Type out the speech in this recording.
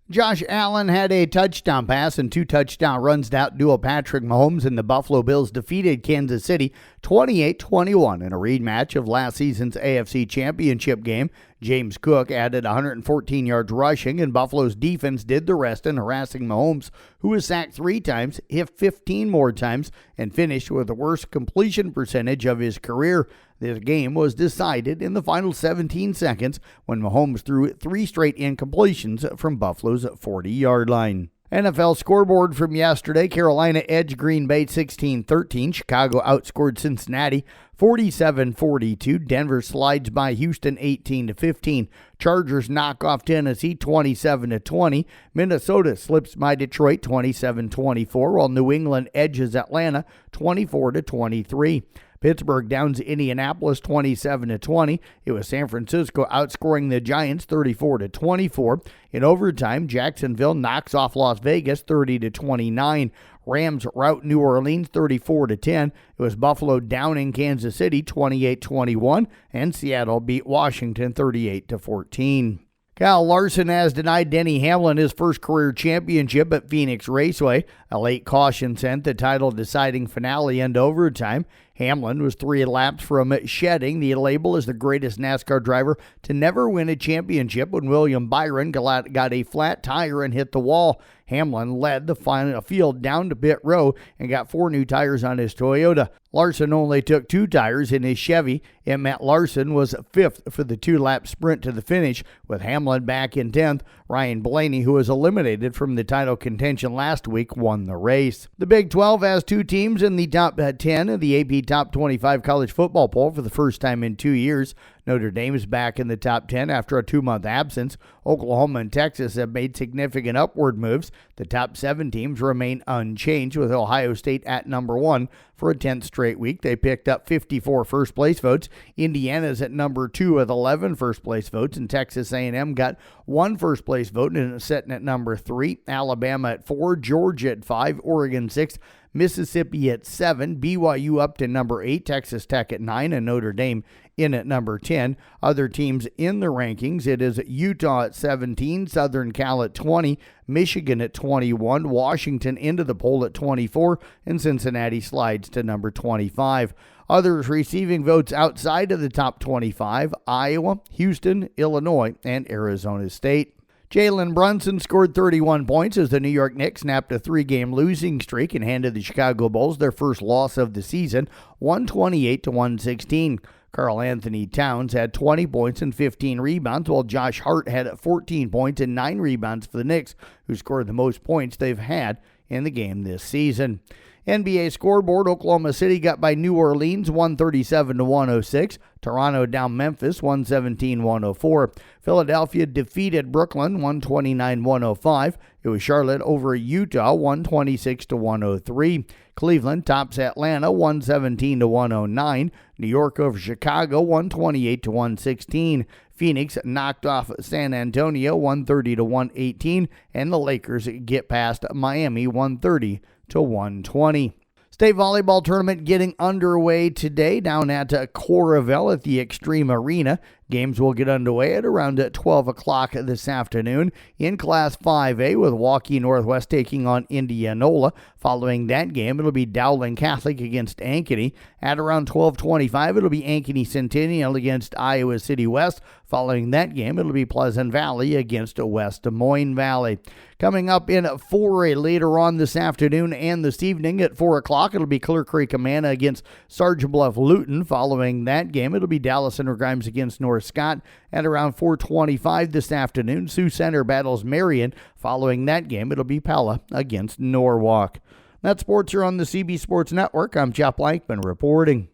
Josh Allen had a touchdown pass and 2 touchdown runs to outdo Patrick Mahomes, and the Buffalo Bills defeated Kansas City 28-21 in a rematch of last season's AFC Championship game. James Cook added 114 yards rushing, and Buffalo's defense did the rest in harassing Mahomes, who was sacked 3 times, hit 15 more times, and finished with the worst completion percentage of his career. This game was decided in the final 17 seconds when Mahomes threw 3 straight incompletions from Buffalo's 40-yard line. NFL scoreboard from yesterday: Carolina edged Green Bay 16-13. Chicago outscored Cincinnati 47-42. Denver slides by Houston 18-15. Chargers knock off Tennessee 27-20. Minnesota slips by Detroit 27-24, while New England edges Atlanta 24-23. Pittsburgh downs Indianapolis 27-20. It was San Francisco outscoring the Giants 34-24. In overtime, Jacksonville knocks off Las Vegas 30-29. Rams rout New Orleans 34-10. It was Buffalo downing Kansas City 28-21, and Seattle beat Washington 38-14. Kyle Larson has denied Denny Hamlin his first career championship at Phoenix Raceway. A late caution sent the title-deciding finale into overtime. Hamlin was 3 laps from shedding the label as the greatest NASCAR driver to never win a championship when William Byron got a flat tire and hit the wall. Hamlin led the final field down to pit row and got 4 new tires on his Toyota. Larson only took 2 tires in his Chevy. It meant Larson was 5th for the 2-lap sprint to the finish, with Hamlin back in 10th. Ryan Blaney, who was eliminated from the title contention last week, won the race. The Big 12 has 2 teams in the top 10 of the AP Top 25 college football poll for the first time in 2 years. Notre Dame is back in the top 10 after a 2-month absence. Oklahoma and Texas have made significant upward moves. The top 7 teams remain unchanged, with Ohio State at number 1 for a 10th straight week. They picked up 54 first-place votes. Indiana's at number 2 with 11 first-place votes, and Texas A&M got 1 first-place vote and is sitting at number 3. Alabama at 4, Georgia at 5, Oregon 6, Mississippi at 7, BYU up to number 8, Texas Tech at 9, and Notre Dame in at number 10. Other teams in the rankings: it is Utah at 17, Southern Cal at 20, Michigan at 21, Washington into the poll at 24, and Cincinnati slides to number 25. Others receiving votes outside of the top 25: Iowa, Houston, Illinois, and Arizona State. Jalen Brunson scored 31 points as the New York Knicks snapped a 3-game losing streak and handed the Chicago Bulls their first loss of the season, 128-116. Karl Anthony Towns had 20 points and 15 rebounds, while Josh Hart had 14 points and 9 rebounds for the Knicks, who scored the most points they've had in the game this season. NBA scoreboard: Oklahoma City got by New Orleans 137-106. Toronto down Memphis 117-104. Philadelphia defeated Brooklyn 129-105. It was Charlotte over Utah 126-103. Cleveland tops Atlanta 117-109. New York over Chicago 128-116. Phoenix knocked off San Antonio 130-118, and the Lakers get past Miami 130-120. State volleyball tournament getting underway today down at Coralville at the Extreme Arena. Games will get underway at around 12 o'clock this afternoon in Class 5A, with Waukee Northwest taking on Indianola. Following that game, it'll be Dowling Catholic against Ankeny. At around 12:25, it'll be Ankeny Centennial against Iowa City West. Following that game, it'll be Pleasant Valley against West Des Moines Valley. Coming up in 4A later on this afternoon and this evening at 4 o'clock, it'll be Clear Creek Amana against Sergeant Bluff Luton. Following that game, it'll be Dallas Center Grimes against North Scott. At around 4:25 this afternoon, Sioux Center battles Marion. Following that game, it'll be Pella against Norwalk. That's sports here on the CB Sports Network. I'm Jeff Blankman reporting.